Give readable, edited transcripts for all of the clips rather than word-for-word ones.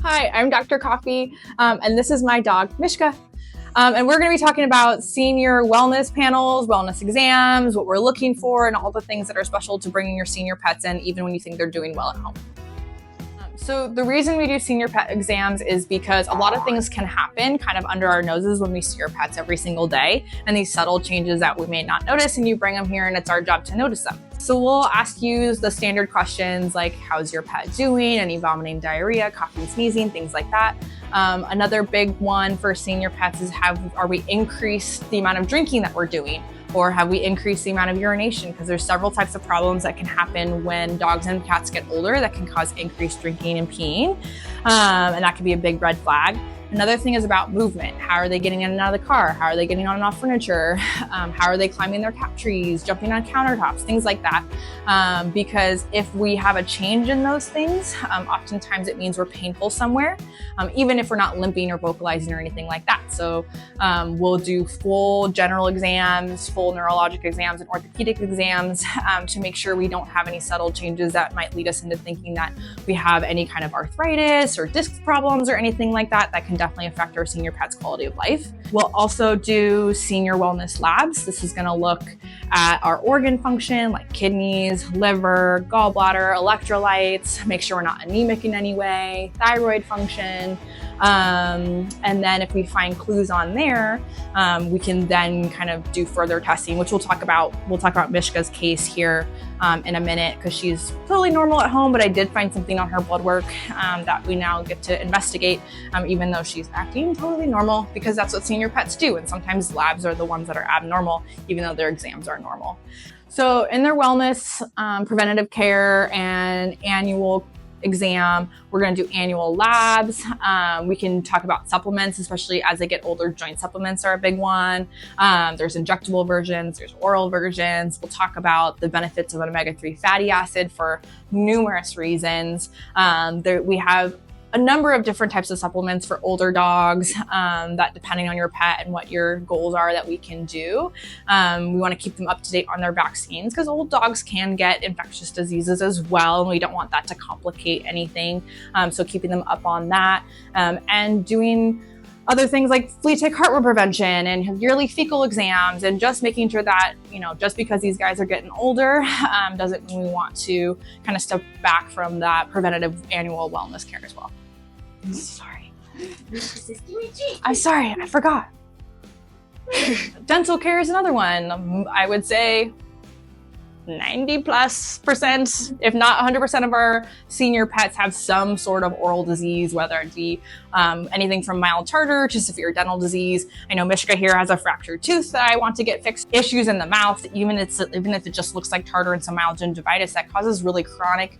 Hi, I'm Dr. Coffey, and this is my dog, Mishka. And we're going to be talking about senior wellness panels, wellness exams, what we're looking for, and all the things that are special to bringing your senior pets in, even when you think they're doing well at home. So the reason we do senior pet exams is because a lot of things can happen kind of under our noses when we see our pets every single day, and these subtle changes that we may not notice, and you bring them here and it's our job to notice them. So we'll ask you the standard questions like, how's your pet doing? Any vomiting, diarrhea, coughing, sneezing, things like that. Another big one for senior pets is are we increased the amount of drinking that we're doing? Or have we increased the amount of urination? Because there's several types of problems that can happen when dogs and cats get older that can cause increased drinking and peeing. And that can be a big red flag. Another thing is about movement. How are they getting in and out of the car? How are they getting on and off furniture? How are they climbing their cat trees, jumping on countertops, things like that. Because if we have a change in those things, oftentimes it means we're painful somewhere, even if we're not limping or vocalizing or anything like that. So we'll do full general exams, full neurologic exams, and orthopedic exams to make sure we don't have any subtle changes that might lead us into thinking that we have any kind of arthritis or disc problems or anything like that that can definitely affect our senior pet's quality of life. We'll also do senior wellness labs. This is going to look at our organ function like kidneys, liver, gallbladder, electrolytes, make sure we're not anemic in any way, thyroid function. And then if we find clues on there, we can then kind of do further testing, which we'll talk about Mishka's case here in a minute, because she's totally normal at home, but I did find something on her blood work that we now get to investigate, even though she's acting totally normal, because that's what senior pets do. And sometimes labs are the ones that are abnormal, even though their exams are normal. So in their wellness, preventative care, and annual exam, we're going to do annual labs. We can talk about supplements, especially as they get older. Joint supplements are a big one. There's injectable versions, there's oral versions. We'll talk about the benefits of an omega-3 fatty acid for numerous reasons. We have a number of different types of supplements for older dogs that, depending on your pet and what your goals are, that we can do. We want to keep them up to date on their vaccines, because old dogs can get infectious diseases as well, and we don't want that to complicate anything. So keeping them up on that, and doing other things like flea tick heartworm prevention and yearly fecal exams, and just making sure that, just because these guys are getting older doesn't mean we want to kind of step back from that preventative annual wellness care as well. Sorry. I'm sorry, I forgot. Dental care is another one. I would say 90+%, if not 100% of our senior pets have some sort of oral disease, whether it be anything from mild tartar to severe dental disease. I know Mishka here has a fractured tooth that I want to get fixed. Issues in the mouth, even if it just looks like tartar and some mild gingivitis, that causes really chronic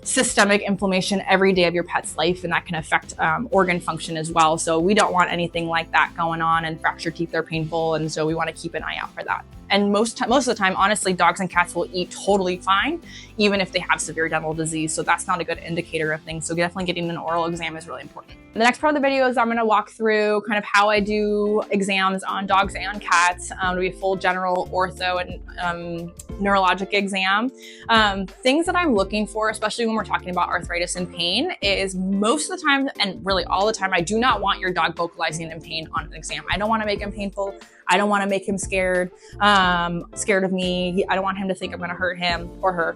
systemic inflammation every day of your pet's life, and that can affect organ function as well. So we don't want anything like that going on, and fractured teeth are painful, and so we want to keep an eye out for that. And most of the time, honestly, dogs and cats will eat totally fine, even if they have severe dental disease. So that's not a good indicator of things. So definitely getting an oral exam is really important. The next part of the video is I'm going to walk through kind of how I do exams on dogs and cats. It'll be a full general ortho and neurologic exam. Things that I'm looking for, especially when we're talking about arthritis and pain, is most of the time, and really all the time, I do not want your dog vocalizing in pain on an exam. I don't want to make him painful. I don't want to make him scared of me. I don't want him to think I'm going to hurt him or her.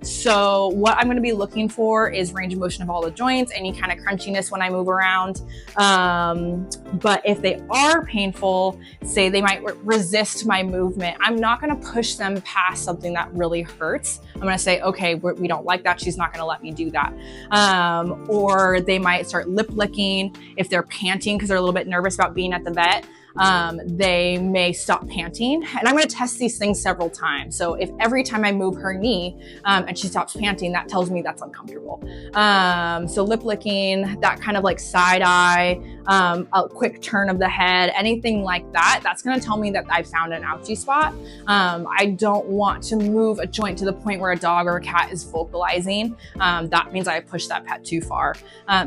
So what I'm going to be looking for is range of motion of all the joints, any kind of crunchiness when I move around. But if they are painful, say they might resist my movement, I'm not going to push them past something that really hurts. I'm going to say, okay, we don't like that. She's not going to let me do that. Or they might start lip licking if they're panting because they're a little bit nervous about being at the vet. They may stop panting, and I'm going to test these things several times. So if every time I move her knee and she stops panting, that tells me that's uncomfortable. So lip licking, that kind of like side eye, a quick turn of the head, anything like that, that's going to tell me that I've found an ouchie spot. I don't want to move a joint to the point where a dog or a cat is vocalizing. That means I pushed that pet too far.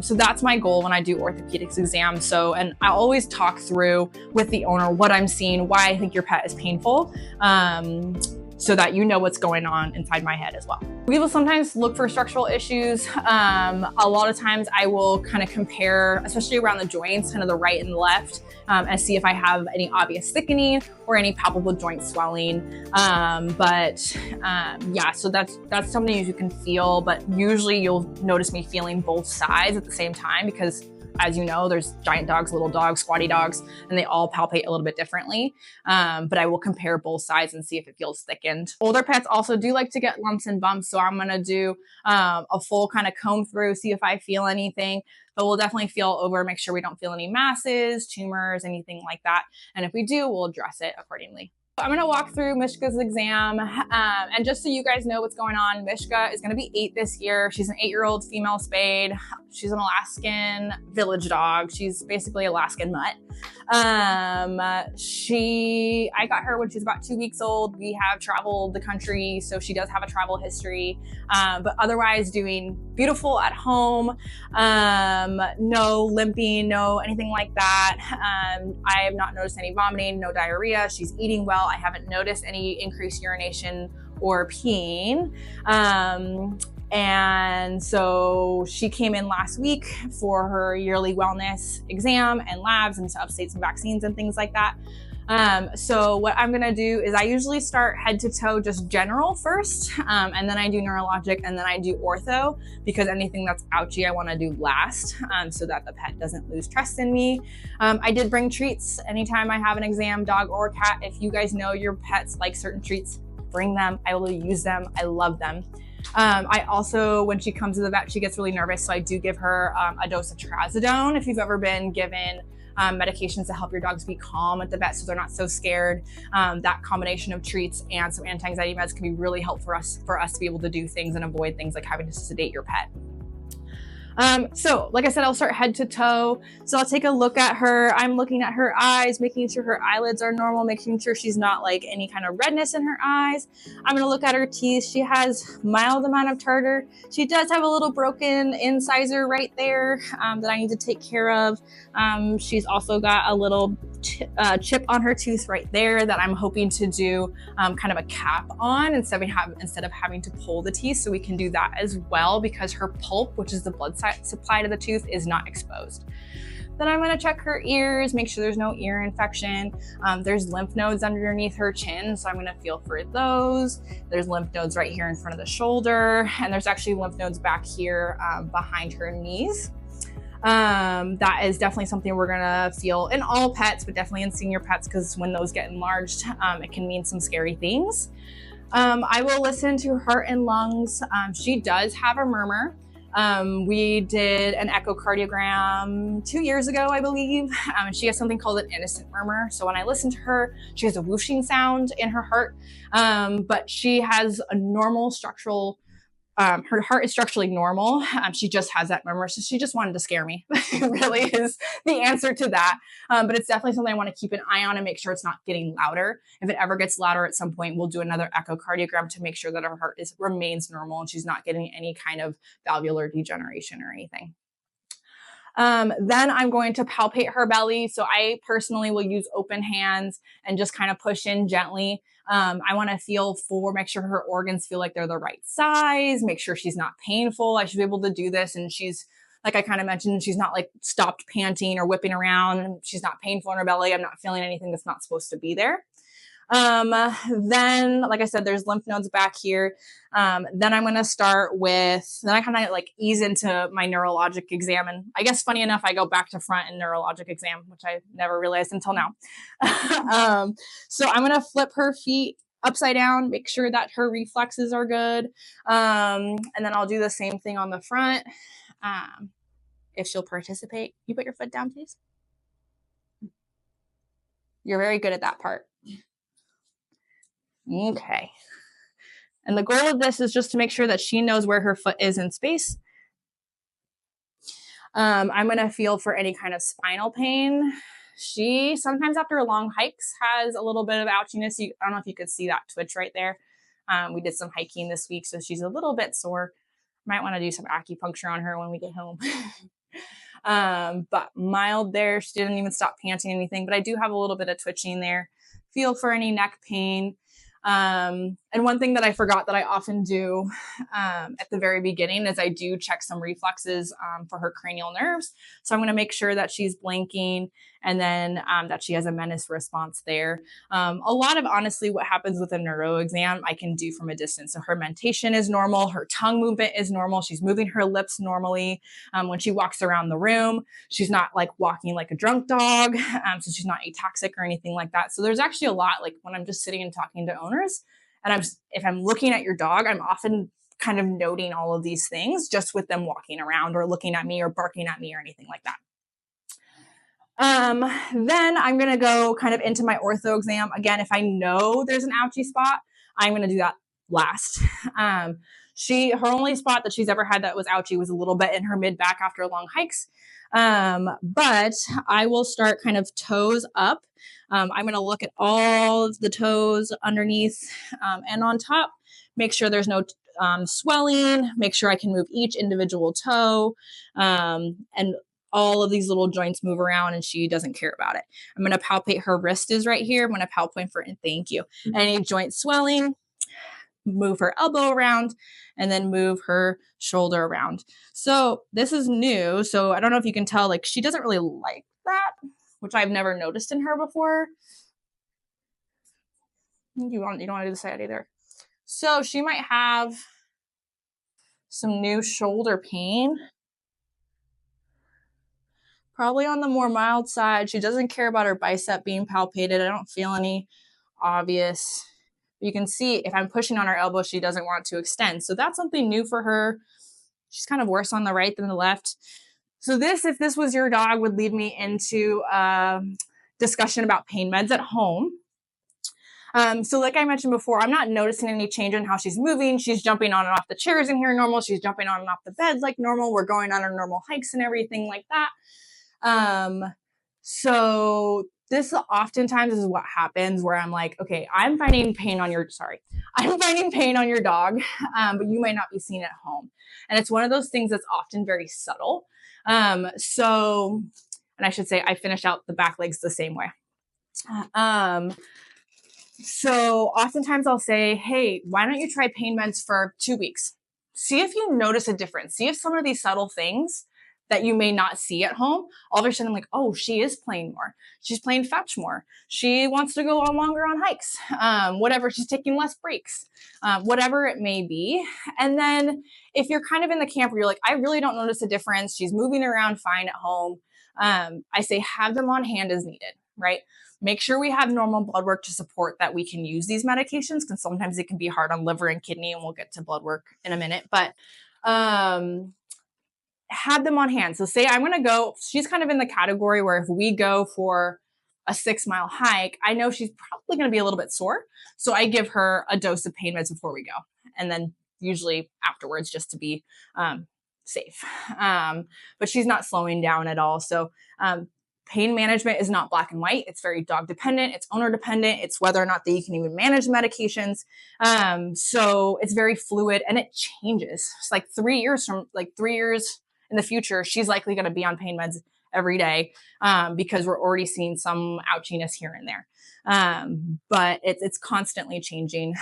So that's my goal when I do orthopedics exams. So, and I always talk through with the owner what I'm seeing, why I think your pet is painful. so that you know what's going on inside my head as well. We will sometimes look for structural issues. A lot of times I will kind of compare, especially around the joints, kind of the right and the left, and see if I have any obvious thickening or any palpable joint swelling. Yeah, so that's something you can feel, but usually you'll notice me feeling both sides at the same time because, as you know, there's giant dogs, little dogs, squatty dogs, and they all palpate a little bit differently. But I will compare both sides and see if it feels thickened. Older pets also do like to get lumps and bumps, so I'm gonna do a full kind of comb through, see if I feel anything. But we'll definitely feel over, make sure we don't feel any masses, tumors, anything like that. And if we do, we'll address it accordingly. I'm gonna walk through Mishka's exam, and just so you guys know what's going on, Mishka is gonna be 8 this year. She's an 8-year-old female spayed. She's an Alaskan village dog. She's basically Alaskan mutt. I got her when she was about 2 weeks old. We have traveled the country, so she does have a travel history, but otherwise doing beautiful at home. No limping, no anything like that. I have not noticed any vomiting, no diarrhea. She's eating well. I haven't noticed any increased urination or peeing. And so she came in last week for her yearly wellness exam and labs and to update some vaccines and things like that. So what I'm gonna do is I usually start head to toe, just general first, and then I do neurologic, and then I do ortho, because anything that's ouchy I wanna do last, so that the pet doesn't lose trust in me. I did bring treats anytime I have an exam, dog or cat. If you guys know your pets like certain treats, bring them. I will use them. I love them. I also, when she comes to the vet, she gets really nervous, so I do give her a dose of trazodone. If you've ever been given medications to help your dogs be calm at the vet so they're not so scared, that combination of treats and some anti-anxiety meds can be really helpful for us to be able to do things and avoid things like having to sedate your pet. So like I said, I'll start head to toe. So I'll take a look at her. I'm looking at her eyes, making sure her eyelids are normal, making sure she's not like any kind of redness in her eyes. I'm gonna look at her teeth. She has mild amount of tartar. She does have a little broken incisor right there that I need to take care of. She's also got a little chip on her tooth right there that I'm hoping to do kind of a cap on instead of having to pull the teeth. So we can do that as well because her pulp, which is the blood supply to the tooth, is not exposed. Then I'm going to check her ears, make sure there's no ear infection. There's lymph nodes underneath her chin, so I'm going to feel for those. There's lymph nodes right here in front of the shoulder, and there's actually lymph nodes back here behind her knees. That is definitely something we're gonna feel in all pets, but definitely in senior pets, because when those get enlarged, it can mean some scary things. I will listen to heart and lungs. She does have a murmur. We did an echocardiogram 2 years ago, I believe. She has something called an innocent murmur. So when I listen to her, she has a whooshing sound in her heart, but she has a normal structural her heart is structurally normal. She just has that murmur. So she just wanted to scare me. Really is the answer to that. But it's definitely something I want to keep an eye on and make sure it's not getting louder. If it ever gets louder at some point, we'll do another echocardiogram to make sure that her heart remains normal and she's not getting any kind of valvular degeneration or anything. Then I'm going to palpate her belly. So I personally will use open hands and just kind of push in gently. I want to make sure her organs feel like they're the right size, make sure she's not painful. I should be able to do this. And she's, like I kind of mentioned, she's not like stopped panting or whipping around. She's not painful in her belly. I'm not feeling anything that's not supposed to be there. Then, like I said, there's lymph nodes back here. Then I'm going to then I kind of like ease into my neurologic exam. And I guess funny enough, I go back to front in neurologic exam, which I never realized until now. So I'm going to flip her feet upside down, make sure that her reflexes are good. And then I'll do the same thing on the front. If she'll participate, you put your foot down, please. You're very good at that part. Okay. And the goal of this is just to make sure that she knows where her foot is in space. I'm going to feel for any kind of spinal pain. She sometimes after long hikes has a little bit of ouchiness. I don't know if you could see that twitch right there. We did some hiking this week, so she's a little bit sore. Might want to do some acupuncture on her when we get home. But mild there. She didn't even stop panting anything, but I do have a little bit of twitching there. Feel for any neck pain. And one thing that I forgot that I often do at the very beginning is I do check some reflexes for her cranial nerves. So I'm going to make sure that she's blinking and then that she has a menace response there. A lot of honestly what happens with a neuro exam I can do from a distance. So her mentation is normal, her tongue movement is normal, she's moving her lips normally. When she walks around the room, she's not like walking like a drunk dog, so she's not ataxic or anything like that. So there's actually a lot, like when I'm just sitting and talking to owners, and if I'm looking at your dog, I'm often kind of noting all of these things just with them walking around or looking at me or barking at me or anything like that. Then I'm going to go kind of into my ortho exam. Again, if I know there's an ouchie spot, I'm going to do that last. Her only spot that she's ever had that was ouchie was a little bit in her mid back after long hikes. But I will start kind of toes up. I'm going to look at all of the toes underneath and on top, make sure there's no swelling, make sure I can move each individual toe, and all of these little joints move around and she doesn't care about it. I'm going to palpate her wrist is right here. I'm going to palpate for, and thank you. Any joint swelling, move her elbow around and then move her shoulder around. So this is new. So I don't know if you can tell, like she doesn't really like that, which I've never noticed in her before. You don't want to do the side either. So she might have some new shoulder pain. Probably on the more mild side. She doesn't care about her bicep being palpated. I don't feel any obvious. You can see if I'm pushing on her elbow, she doesn't want to extend. So that's something new for her. She's kind of worse on the right than the left. So this, if this was your dog, would lead me into a discussion about pain meds at home. So like I mentioned before, I'm not noticing any change in how she's moving. She's jumping on and off the chairs in here normal. She's jumping on and off the bed like normal. We're going on our normal hikes and everything like that. So this oftentimes is what happens where I'm like, okay, I'm finding pain on your dog, but you might not be seeing it at home. And it's one of those things that's often very subtle. And I should say, I finish out the back legs the same way. So oftentimes I'll say, hey, why don't you try pain meds for 2 weeks? See if you notice a difference. See if some of these subtle things that you may not see at home, all of a sudden I'm like, oh, she is playing more. She's playing fetch more. She wants to go on longer on hikes, whatever. She's taking less breaks, whatever it may be. And then if you're kind of in the camp where you're like, I really don't notice a difference. She's moving around fine at home. I say have them on hand as needed, right? Make sure we have normal blood work to support that we can use these medications because sometimes it can be hard on liver and kidney, and we'll get to blood work in a minute. But have them on hand. So say I'm going to go, she's kind of in the category where if we go for a 6-mile hike, I know she's probably going to be a little bit sore. So I give her a dose of pain meds before we go. And then usually afterwards just to be safe. But she's not slowing down at all. So pain management is not black and white. It's very dog dependent. It's owner dependent. It's whether or not that you can even manage medications. So it's very fluid and it changes. It's like 3 years in the future, she's likely going to be on pain meds every day because we're already seeing some ouchiness here and there. But it's constantly changing.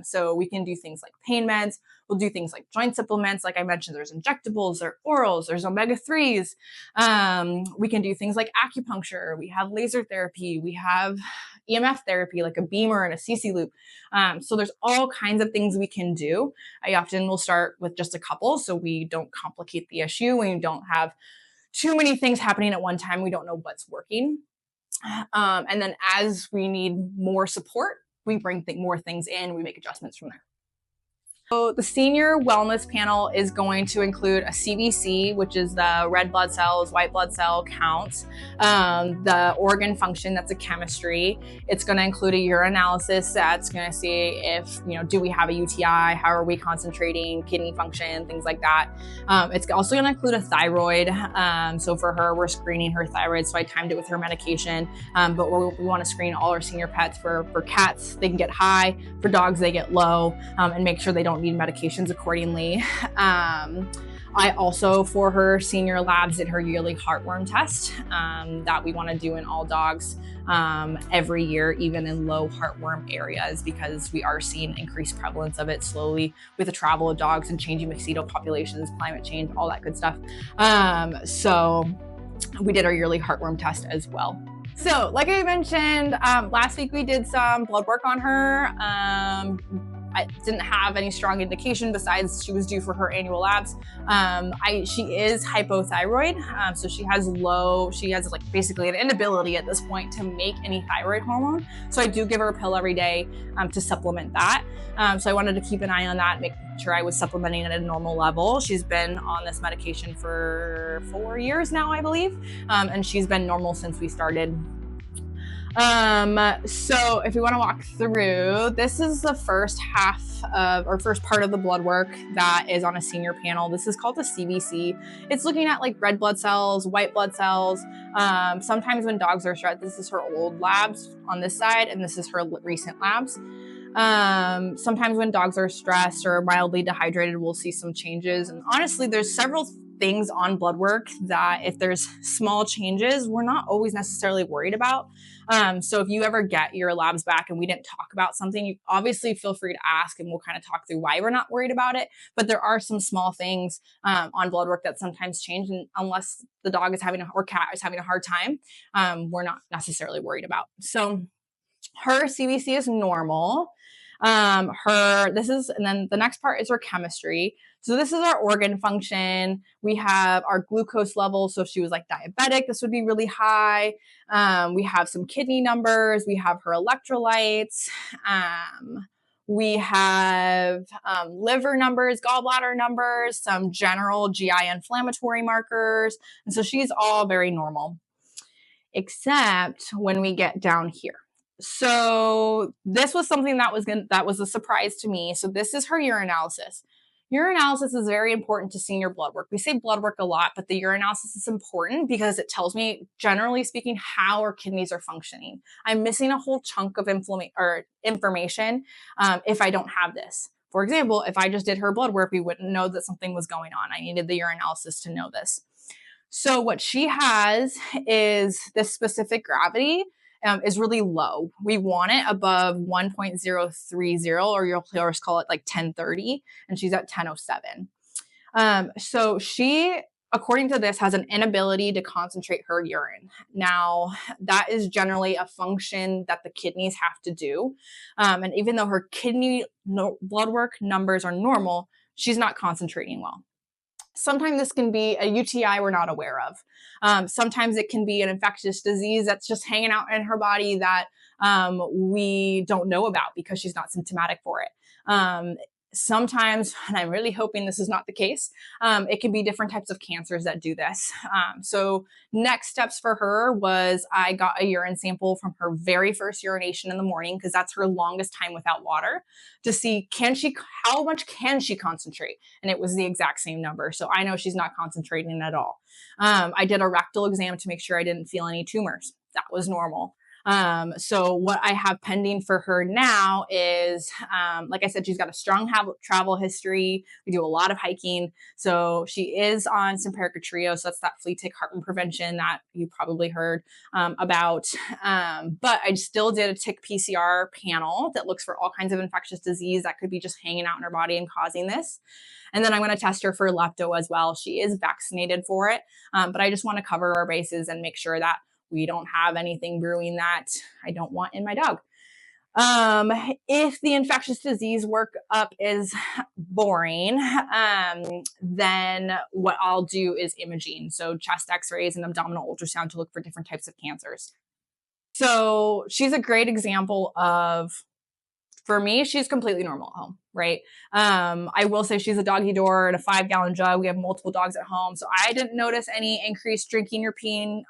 So we can do things like pain meds. We'll do things like joint supplements. Like I mentioned, there's injectables, there's orals, there's omega-3s. We can do things like acupuncture. We have laser therapy. We have EMF therapy, like a beamer and a CC loop. So there's all kinds of things we can do. I often will start with just a couple so we don't complicate the issue. We don't have too many things happening at one time. We don't know what's working. And then as we need more support, we bring more things in, we make adjustments from there. So the senior wellness panel is going to include a CBC, which is the red blood cells, white blood cell counts, the organ function, that's a chemistry. It's going to include a urinalysis that's going to see if, do we have a UTI? How are we concentrating, kidney function, things like that. It's also going to include a thyroid. So for her, we're screening her thyroid. So I timed it with her medication, but we want to screen all our senior pets. For cats, they can get high. For dogs, they get low, and make sure they don't need medications accordingly. I also, for her senior labs, did her yearly heartworm test that we want to do in all dogs every year, even in low heartworm areas, because we are seeing increased prevalence of it slowly with the travel of dogs and changing mosquito populations, climate change, all that good stuff. So we did our yearly heartworm test as well. So like I mentioned, last week we did some blood work on her. I didn't have any strong indication besides she was due for her annual labs. She is hypothyroid, so she has like basically an inability at this point to make any thyroid hormone. So I do give her a pill every day to supplement that. So I wanted to keep an eye on that, make sure I was supplementing at a normal level. She's been on this medication for 4 years now, I believe, and she's been normal since we started. So if we want to walk through, this is the first half of, or first part of the blood work that is on a senior panel. This is called the CBC. It's looking at like red blood cells, white blood cells. Sometimes when dogs are stressed, this is her old labs on this side, and this is her recent labs. Sometimes when dogs are stressed or mildly dehydrated, we'll see some changes. And honestly, there's several things on blood work that if there's small changes, we're not always necessarily worried about. So if you ever get your labs back and we didn't talk about something, you obviously feel free to ask and we'll kind of talk through why we're not worried about it. But there are some small things on blood work that sometimes change, and unless the dog is having or cat is having a hard time, we're not necessarily worried about. So her CBC is normal. And then the next part is her chemistry. So this is our organ function. We have our glucose level. So if she was like diabetic, this would be really high. We have some kidney numbers. We have her electrolytes. We have liver numbers, gallbladder numbers, some general GI inflammatory markers. And so she's all very normal, except when we get down here. So this was something that was a surprise to me. So this is her urinalysis. Urinalysis is very important to senior blood work. We say blood work a lot, but the urinalysis is important because it tells me, generally speaking, how our kidneys are functioning. I'm missing a whole chunk of information if I don't have this. For example, if I just did her blood work, we wouldn't know that something was going on. I needed the urinalysis to know this. So what she has is this specific gravity is really low. We want it above 1.030, or you'll hear us call it like 1030, and she's at 1007. So she, according to this, has an inability to concentrate her urine. Now, that is generally a function that the kidneys have to do. And even though her kidney blood work numbers are normal, she's not concentrating well. Sometimes this can be a UTI we're not aware of. Sometimes it can be an infectious disease that's just hanging out in her body that we don't know about because she's not symptomatic for it. Sometimes, and I'm really hoping this is not the case, it can be different types of cancers that do this. So next steps for her was I got a urine sample from her very first urination in the morning, because that's her longest time without water, to see how much can she concentrate? And it was the exact same number. So I know she's not concentrating at all. I did a rectal exam to make sure I didn't feel any tumors. That was normal. So what I have pending for her now is, like I said, she's got a strong travel history. We do a lot of hiking. So she is on Simparica Trio. So that's that flea tick heartworm prevention that you probably heard about. But I still did a tick PCR panel that looks for all kinds of infectious disease that could be just hanging out in her body and causing this. And then I'm going to test her for lepto as well. She is vaccinated for it. But I just want to cover our bases and make sure that we don't have anything brewing that I don't want in my dog. If the infectious disease workup is boring, then what I'll do is imaging. So chest x-rays and abdominal ultrasound to look for different types of cancers. So she's a great example of, for me, she's completely normal at home, right? I will say she's a doggy door and a 5-gallon jug. We have multiple dogs at home. So I didn't notice any increased drinking or peeing,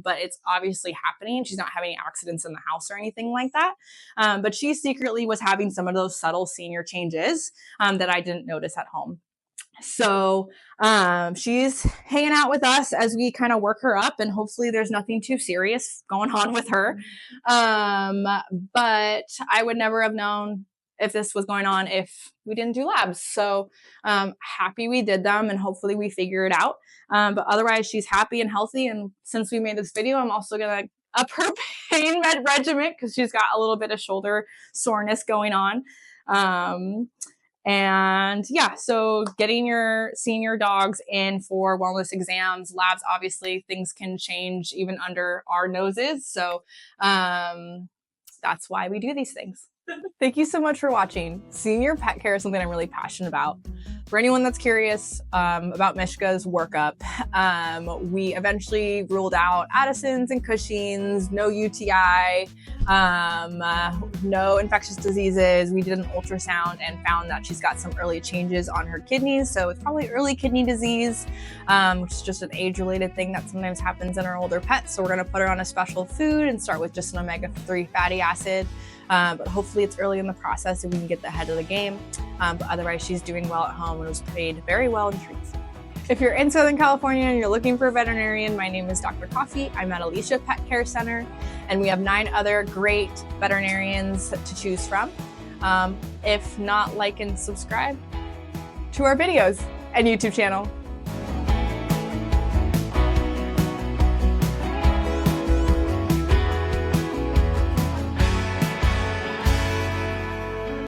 but it's obviously happening. She's not having any accidents in the house or anything like that. But she secretly was having some of those subtle senior changes that I didn't notice at home. So she's hanging out with us as we kind of work her up, and hopefully there's nothing too serious going on with her. But I would never have known if this was going on if we didn't do labs. So happy we did them, and hopefully we figure it out. But otherwise, she's happy and healthy. And since we made this video, I'm also gonna up her pain med regimen because she's got a little bit of shoulder soreness going on. And yeah, so seeing your dogs in for wellness exams, labs, obviously things can change even under our noses. So that's why we do these things. Thank you so much for watching. Senior pet care is something I'm really passionate about. For anyone that's curious about Mishka's workup, we eventually ruled out Addison's and Cushing's, no UTI, no infectious diseases. We did an ultrasound and found that she's got some early changes on her kidneys. So it's probably early kidney disease, which is just an age-related thing that sometimes happens in our older pets. So we're gonna put her on a special food and start with just an omega-3 fatty acid. But hopefully it's early in the process and we can get ahead of the game. But otherwise, she's doing well at home and was paid very well in treats. If you're in Southern California and you're looking for a veterinarian, my name is Dr. Coffey. I'm at Alicia Pet Care Center, and we have 9 other great veterinarians to choose from. If not, like and subscribe to our videos and YouTube channel.